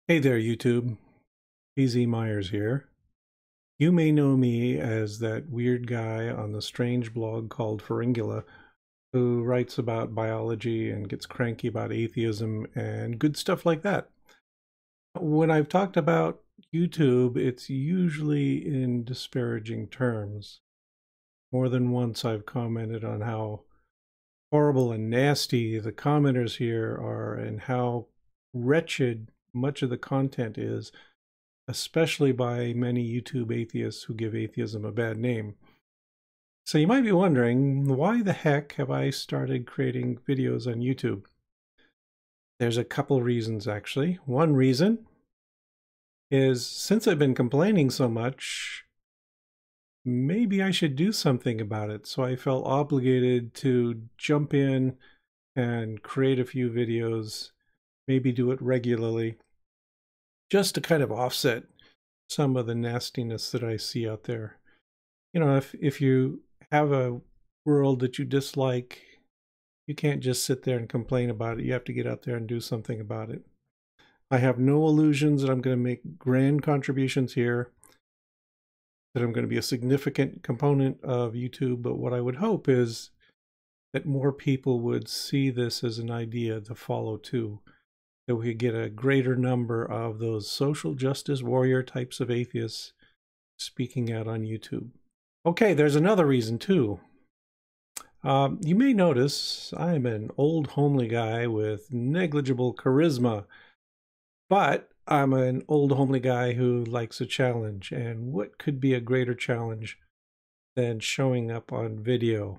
Hey there, YouTube. PZ Myers here. You may know me as that weird guy on the strange blog called Pharyngula who writes about biology and gets cranky about atheism and good stuff like that. When I've talked about YouTube, it's usually in disparaging terms. More than once I've commented on how horrible and nasty the commenters here are and how wretched much of the content is, especially by many YouTube atheists who give atheism a bad name. So you might be wondering, why the heck have I started creating videos on YouTube? There's a couple reasons, actually. One reason is, since I've been complaining so much, maybe I should do something about it. So I felt obligated to jump in and create a few videos, maybe do it regularly, just to kind of offset some of the nastiness that I see out there. You know, if you have a world that you dislike, you can't just sit there and complain about it. You have to get out there and do something about it. I have no illusions that I'm going to make grand contributions here, that I'm going to be a significant component of YouTube, but what I would hope is that more people would see this as an idea to follow too, that we could get a greater number of those social justice warrior types of atheists speaking out on YouTube. Okay, there's another reason too. You may notice I'm an old homely guy with negligible charisma, but I'm an old homely guy who likes a challenge, and what could be a greater challenge than showing up on video?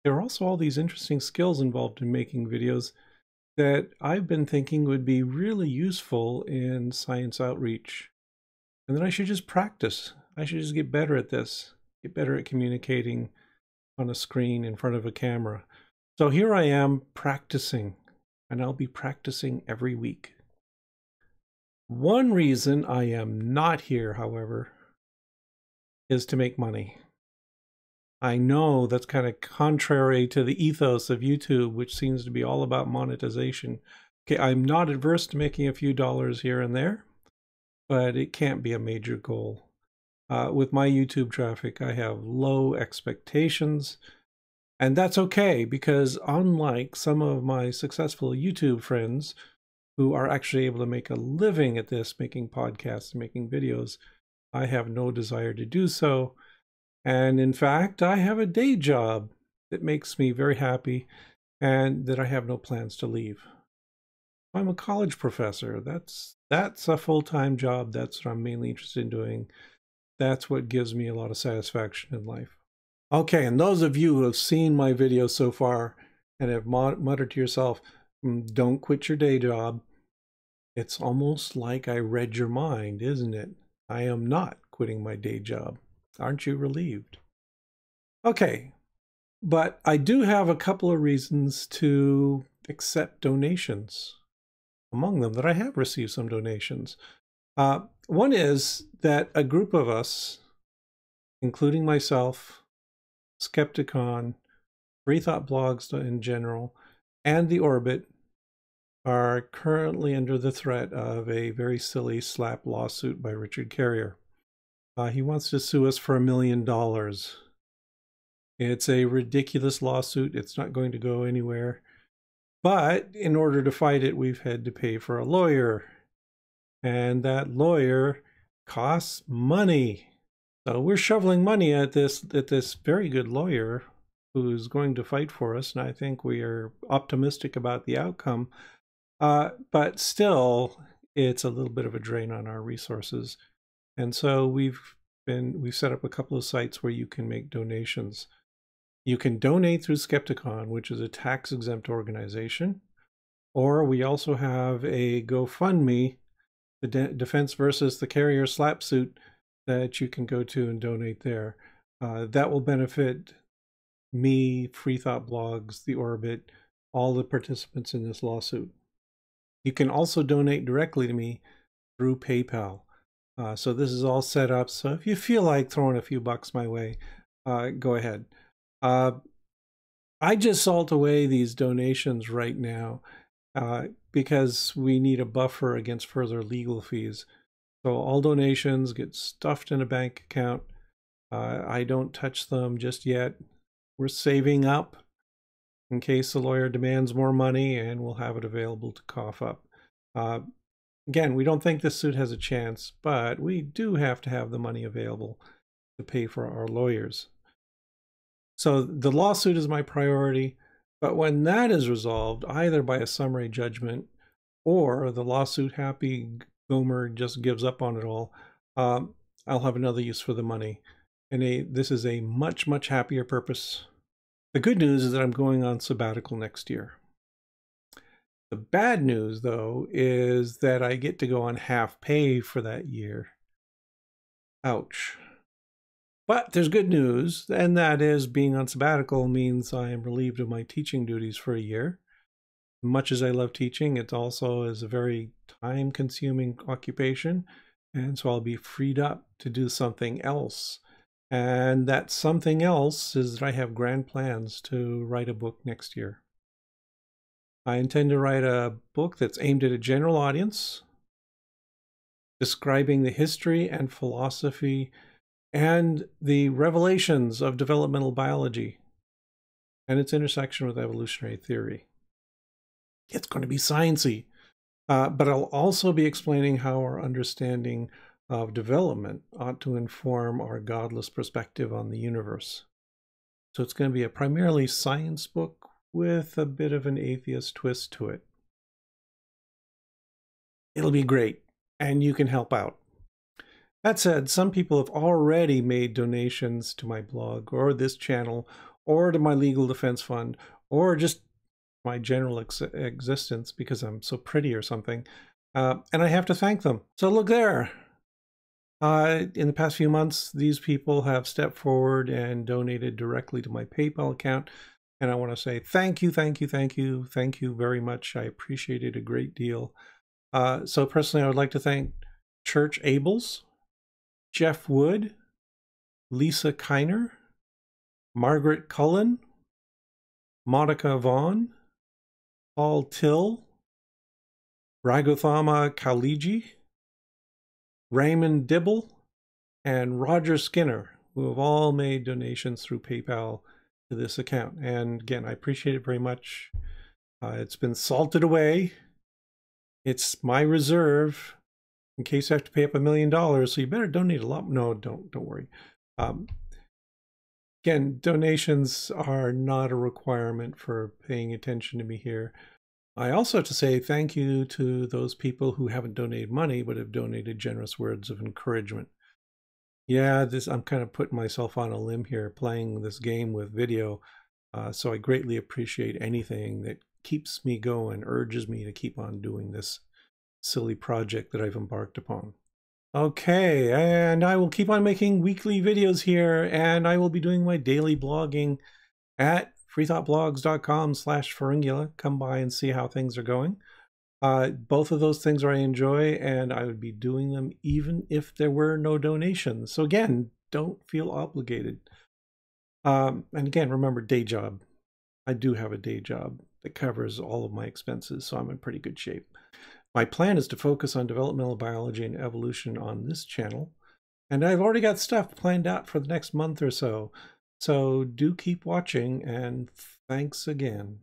There are also all these interesting skills involved in making videos that I've been thinking would be really useful in science outreach, and that I should just practice. I should just get better at this, get better at communicating on a screen in front of a camera. So here I am practicing, and I'll be practicing every week. One reason I am not here, however, is to make money. I know that's kind of contrary to the ethos of YouTube, which seems to be all about monetization. Okay, I'm not adverse to making a few dollars here and there, but it can't be a major goal. With my YouTube traffic, I have low expectations, and that's okay, because unlike some of my successful YouTube friends who are actually able to make a living at this, making podcasts and making videos, I have no desire to do so. And in fact, I have a day job that makes me very happy and that I have no plans to leave. I'm a college professor. That's a full-time job. That's what I'm mainly interested in doing. That's what gives me a lot of satisfaction in life. Okay, and those of you who have seen my videos so far and have muttered to yourself, don't quit your day job. It's almost like I read your mind, isn't it? I am not quitting my day job. Aren't you relieved? Okay, but I do have a couple of reasons to accept donations. Among them, that I have received some donations. One is that a group of us, including myself, Skepticon, Free Thought Blogs in general, and The Orbit, are currently under the threat of a very silly slap lawsuit by Richard Carrier. He wants to sue us for $1 million. It's a ridiculous lawsuit. It's not going to go anywhere. But in order to fight it, we've had to pay for a lawyer. And that lawyer costs money. So we're shoveling money at this very good lawyer who's going to fight for us, and I think we are optimistic about the outcome. But still, it's a little bit of a drain on our resources. And so we've set up a couple of sites where you can make donations. You can donate through Skepticon, which is a tax-exempt organization, or we also have a GoFundMe, the Defense versus the Carrier slap suit, that you can go to and donate there. That will benefit me, Free Thought Blogs, The Orbit, all the participants in this lawsuit. You can also donate directly to me through PayPal. So this is all set up. So if you feel like throwing a few bucks my way, go ahead. I just salt away these donations right now. because we need a buffer against further legal fees. So all donations get stuffed in a bank account. I don't touch them just yet. We're saving up in case the lawyer demands more money, and we'll have it available to cough up. Again, we don't think this suit has a chance, but we do have to have the money available to pay for our lawyers. So the lawsuit is my priority, but when that is resolved, either by a summary judgment or the lawsuit happy Gomer just gives up on it all, I'll have another use for the money. And this is a much, much happier purpose. The good news is that I'm going on sabbatical next year. The bad news, though, is that I get to go on half pay for that year. Ouch. But there's good news, and that is being on sabbatical means I am relieved of my teaching duties for a year. Much as I love teaching, it also is a very time-consuming occupation, and so I'll be freed up to do something else. And that something else is that I have grand plans to write a book next year. I intend to write a book that's aimed at a general audience, describing the history and philosophy and the revelations of developmental biology and its intersection with evolutionary theory. It's going to be sciencey, but I'll also be explaining how our understanding of development ought to inform our godless perspective on the universe. So it's going to be a primarily science book with a bit of an atheist twist to it. It'll be great, and you can help out. That said, some people have already made donations to my blog or this channel or to my legal defense fund or just my general existence because I'm so pretty or something. And I have to thank them. So look there. In the past few months, these people have stepped forward and donated directly to my PayPal account. And I want to say thank you, thank you, thank you, thank you very much. I appreciate it a great deal. So personally, I would like to thank Church Abels, Jeff Wood, Lisa Kiner, Margaret Cullen, Monica Vaughn, Paul Till, Ragothama Kaliji, Raymond Dibble, and Roger Skinner, who have all made donations through PayPal to this account. And again, I appreciate it very much. It's been salted away. It's my reserve in case I have to pay up $1 million, so you better donate a lot. No, don't worry. Again, donations are not a requirement for paying attention to me here. I also have to say thank you to those people who haven't donated money, but have donated generous words of encouragement. Yeah, I'm kind of putting myself on a limb here, playing this game with video. So I greatly appreciate anything that keeps me going, urges me to keep on doing this silly project that I've embarked upon. Okay, and I will keep on making weekly videos here, and I will be doing my daily blogging at freethoughtblogs.com/Pharyngula. Come by and see how things are going. Both of those things I enjoy, and I would be doing them even if there were no donations. So again, don't feel obligated. And again, remember, day job. I do have a day job that covers all of my expenses, so I'm in pretty good shape. My plan is to focus on developmental biology and evolution on this channel, and I've already got stuff planned out for the next month or so. So do keep watching, and thanks again.